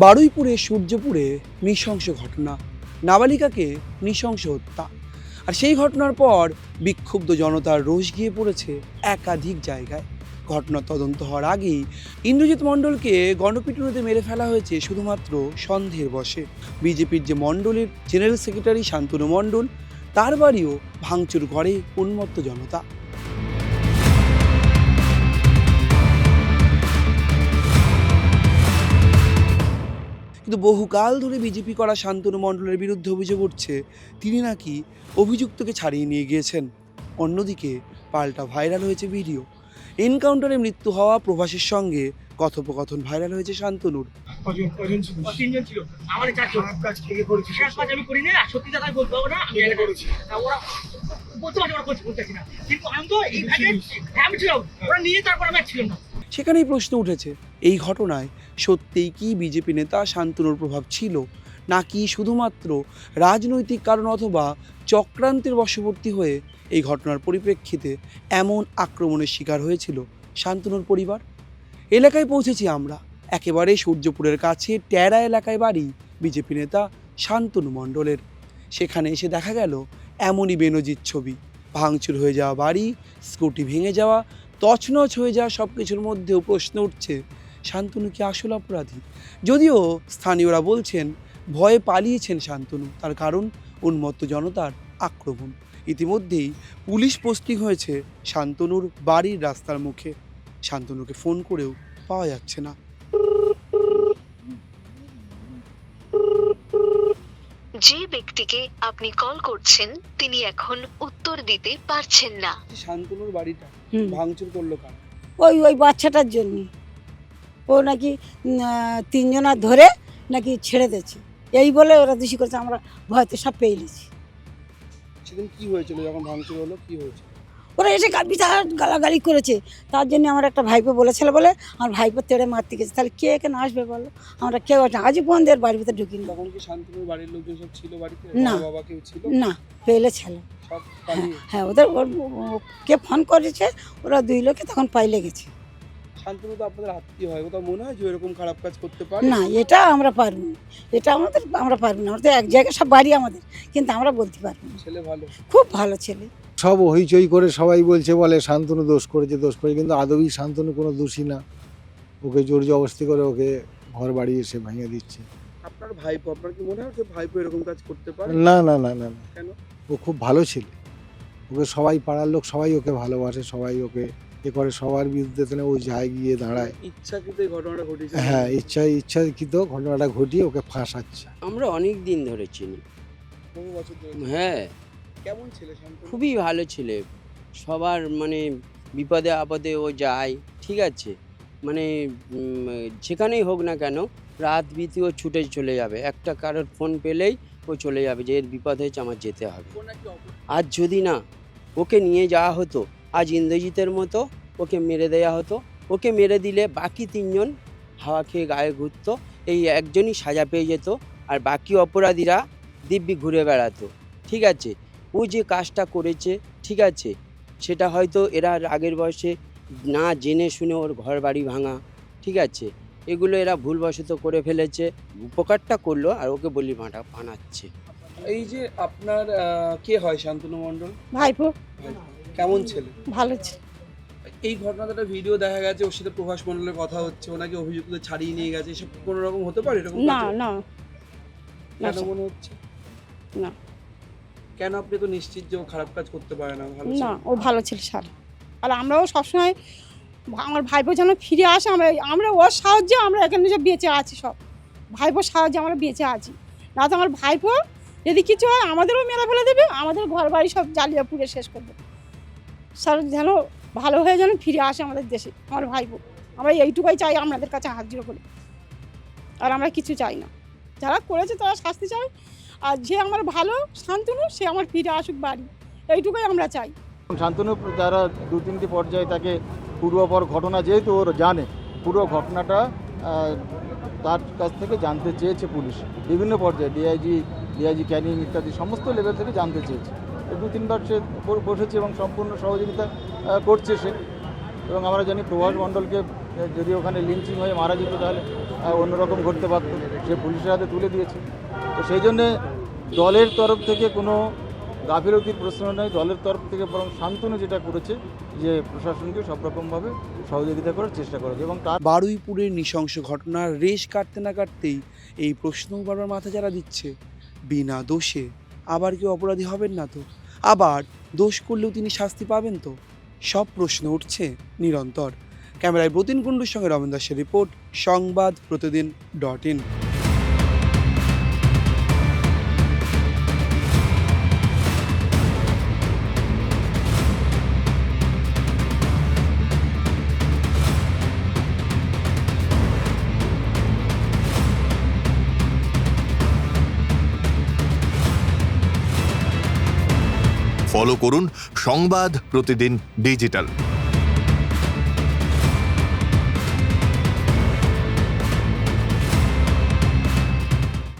বারুইপুরে সূর্যপুরে নৃশংস ঘটনা, নাবালিকাকে নৃশংস হত্যা। আর সেই ঘটনার পর বিক্ষুব্ধ জনতার রোষ গিয়ে পড়েছে একাধিক জায়গায়। ঘটনার তদন্ত হওয়ার আগেই ইন্দ্রজিৎ মণ্ডলকে গণপিটুনিতে মেরে ফেলা হয়েছে শুধুমাত্র সন্দেহের বশে। বিজেপির যে মণ্ডলের জেনারেল সেক্রেটারি শান্তনু মণ্ডল, তার বাড়িও ভাঙচুর করে উন্মত্ত জনতা। কিন্তু বহুকাল ধরে বিজেপি করা শান্তনু মণ্ডলের বিরুদ্ধে অভিযোগ উঠছে তিনি নাকি অভিযুক্তকে ছাড়িয়ে নিয়ে গিয়েছেন। অন্যদিকে পাল্টা ভাইরাল হয়েছে ভিডিও। এনকাউন্টারে মৃত্যু হওয়া প্রভাসের সঙ্গে কথোপকথন ভাইরাল হয়েছে শান্তনুর। তিনজন ছিল, আমার চারজন কাজ কে করেছে, কাজ আমি করি না, সত্যি কথা বলবো না, আমি এটা করেছি না, ওরা বলতে পারে ওরা করছে বলতে না, কিন্তু আমি তো এই ভাগে আমি ছিলাম, ওরা নিয়ে তারপর আমি ছিলাম না। সেখানেই প্রশ্ন উঠেছে, এই ঘটনায় সত্যিই কি বিজেপি নেতা শান্তনুর প্রভাব ছিল, নাকি শুধুমাত্র রাজনৈতিক কারণ অথবা চক্রান্তের বশবর্তী হয়ে এই ঘটনার পরিপ্রেক্ষিতে এমন আক্রমণের শিকার হয়েছিল শান্তনুর পরিবার। এলাকায় পৌঁছেছি আমরা, একেবারে সূর্যপুরের কাছে টেরা এলাকায় বাড়ি বিজেপি নেতা শান্তনু মণ্ডলের। সেখানে এসে দেখা গেল এমনই বেনজির ছবি। ভাঙচুর হয়ে যাওয়া বাড়ি, স্কুটি ভেঙে যাওয়া, তছনছ হয়ে যাওয়া সব কিছুর মধ্যেও প্রশ্ন উঠছে, শান্তনু কি আসল অপরাধী? যদিও স্থানীয়রা বলছেন ভয়ে পালিয়েছেন শান্তনু, তার কারণ উন্মত্ত জনতার আক্রমণ। ইতিমধ্যেই পুলিশ পোস্টিং হয়েছে শান্তনুর বাড়ির রাস্তার মুখে। শান্তনুকে ফোন করেও পাওয়া যাচ্ছে না। যে ব্যক্তিকে আপনি কল করছেন তিনি এখন উত্তর দিতে পারছেন না। শান্তনুর বাড়িটা ভাঙচুর করলো কারা? ওই বাচ্চাটার জন্য। ও নাকি তিনজনা ধরে নাকি ছেড়ে দিয়েছে, এই বলে ওরা দোষী করেছে। আমরা ভয়তে সব পেয়ে নিয়েছি। সেদিন কি হয়েছিল যখন ভাঙচুর হলো, কি হয়েছে? ওরা এসে বিরাট গালাগালি করেছে, তার জন্য আমার একটা ভাইপো বলেছিল বলে আমার ভাইপো তেড়ে মারতে গেছে। তাহলে কে এখানে আসবে বলো? আমরা কেউ আসে আজই বন্ধের বাড়ির ভিতরে ঢুকিনি। তখন কি শান্তনুর বাড়ির লোকজন সব ছিল বাড়িতে? না। বাবা কেউ ছিল না, পেলে ছিল। সব পালিয়ে? হ্যাঁ, ওদের কে ফোন করেছে, ওরা দুই লোকে তখন পাইলে গেছে। শান্তনু তো আপনাদের আত্মীয় হয়, কোথাও মনে হয় যে এরকম খারাপ কাজ করতে পারে? না, এটা আমরা পারবো না, এটা আমরা পারবো না। আমরা তো এক জায়গায় সব বাড়ি আমাদের, কিন্তু আমরা বলতে পারবো না। ছেলে ভালো, খুব ভালো ছেলে। সব হইচই করে সবাই বলে শান্তনু দোষ করেছে, কিন্তু আদৌ শান্তনু কোনো দোষী না। ওকে জোর জবরদস্তি করে ওকে ঘর বাড়ি এসে ভেঙে দিচ্ছে। আপনার ভাইপো, আপনার কি মনে হয় যে ভাইপো এরকম কাজ করতে পারে? না না না না না। কেন? ও খুব ভালো ছেলে, ওকে সবাই পাড়ার লোক সবাই ওকে ভালোবাসে, সবাই ওকে এ করে, সবার বিরুদ্ধে ও যায় গিয়ে দাঁড়ায়। ইচ্ছাকৃত এই ঘটনাটা ঘটেছে? হ্যাঁ, ইচ্ছাকৃত ঘটনাটা ঘটিয়ে ওকে ফাঁসাচ্ছে। আমরা অনেক দিন ধরে চিনি। বহু বছর ধরে? হ্যাঁ, কেমন ছেলে শান্তনু? খুবই ভালো ছেলে। সবার মানে বিপদে আপদে ও যায়, ঠিক আছে। মানে যেখানেই হোক না কেন রাত বিতি ও ছুটে চলে যাবে, একটা কারোর ফোন পেলেই ও চলে যাবে যে এর বিপদ হয়েছে, আমার যেতে হবে। আজ যদি না ওকে নিয়ে যাওয়া হতো, আজ ইন্দ্রজিতের মতো ওকে মেরে দেওয়া হতো। ওকে মেরে দিলে বাকি তিনজন হাওয়া খেয়ে গায়ে ঘুরতো, এই একজনই সাজা পেয়ে যেত, আর বাকি অপরাধীরা দিব্যি ঘুরে বেড়াতো, ঠিক আছে। ও যে কাজটা করেছে, ঠিক আছে, সেটা হয়তো এরা আগের বয়সে না জেনে শুনে ওর ঘর বাড়ি ভাঙা, ঠিক আছে, এগুলো এরা ভুলবশত করে ফেলেছে। উপকারটা করলো আর ওকে বলি বানাচ্ছে। এই যে আপনার কে হয় শান্তনু মণ্ডল? ভাইপো। কেমন ছেলে? ভালো ছেলে। এই ঘটনাটা ভিডিও দেখা গেছে, ওর সাথে প্রভাস মণ্ডলের কথা হচ্ছে, ওনাকে অভিযুক্তদের ছাড়িয়ে নিয়ে গেছে, এসব কোনো রকম হতে পারে? এরকম না না কেন মনে হচ্ছে? না কেন? আপনি তো নিশ্চিত যে ও খারাপ কাজ করতে পারে না? ভালো না, ছেলে। ও ভালো ছিল স্যার। আর আমরাও সবসময় আমার ভাইপো যেন ফিরে আসে, আমরা ওর সাহায্যে আমরা এখানে যে বেঁচে আছি, সব ভাইপোর সাহায্যে আমরা বেঁচে আছি। না তো আমার ভাইপো যদি কিছু হয় আমাদেরও মেরে ফেলে দেবে, আমাদের ঘর বাড়ি সব জ্বালিয়ে পুড়ে শেষ করবে। স্যার যেন ভালো হয়ে যেন ফিরে আসে আমাদের দেশে আমার ভাইপো। আমরা এইটুকুই চাই আপনাদের কাছে হাত জোড় করে, আর আমরা কিছু চাই না। যারা করেছে তারা শাস্তি চাই, আর যে আমার ভালো শান্তনু সে আমার ফিরে আসুক বাড়ি, এইটুকুই আমরা চাই। শান্তনু যারা 2-3টি পর্যায়ে তাকে পূর্বপর ঘটনা, যেহেতু ওর জানে পুরো ঘটনাটা, তার কাছ থেকে জানতে চেয়েছে পুলিশ বিভিন্ন পর্যায়ে, ডিআইজি ক্যানিং ইত্যাদি সমস্ত লেভেল থেকে জানতে চেয়েছে। 2-3বার সে বসেছে এবং সম্পূর্ণ সহযোগিতা করছে সে। এবং আমরা জানি প্রভাস মণ্ডলকে যদি ওখানে লিঞ্চিং হয়ে মারা যেত তাহলে অন্যরকম ঘটতে পারত, সে পুলিশের হাতে তুলে দিয়েছে। তো সেই জন্যে দলের তরফ থেকে কোনো গাফিলতির প্রশ্ন নেই, দলের তরফ থেকে বরং শান্তনু যেটা করেছে যে প্রশাসনকে সব রকমভাবে সহযোগিতা করার চেষ্টা করেছে এবং তার বারুইপুরের নৃশংস ঘটনার রেশ কাটতে না কাটতেই এই প্রশ্ন বারবার মাথা যারা দিচ্ছে, বিনা দোষে আবার কেউ অপরাধী হবেন না তো? আবার দোষ করলেও তিনি শাস্তি পাবেন তো? সব প্রশ্ন উঠছে নিরন্তর। ক্যামেরায় ব্রতিন কুণ্ডুর সঙ্গে রমেন দাসের রিপোর্ট, সংবাদ প্রতিদিন.in। ফলো করুন সংবাদ প্রতিদিন ডিজিটাল।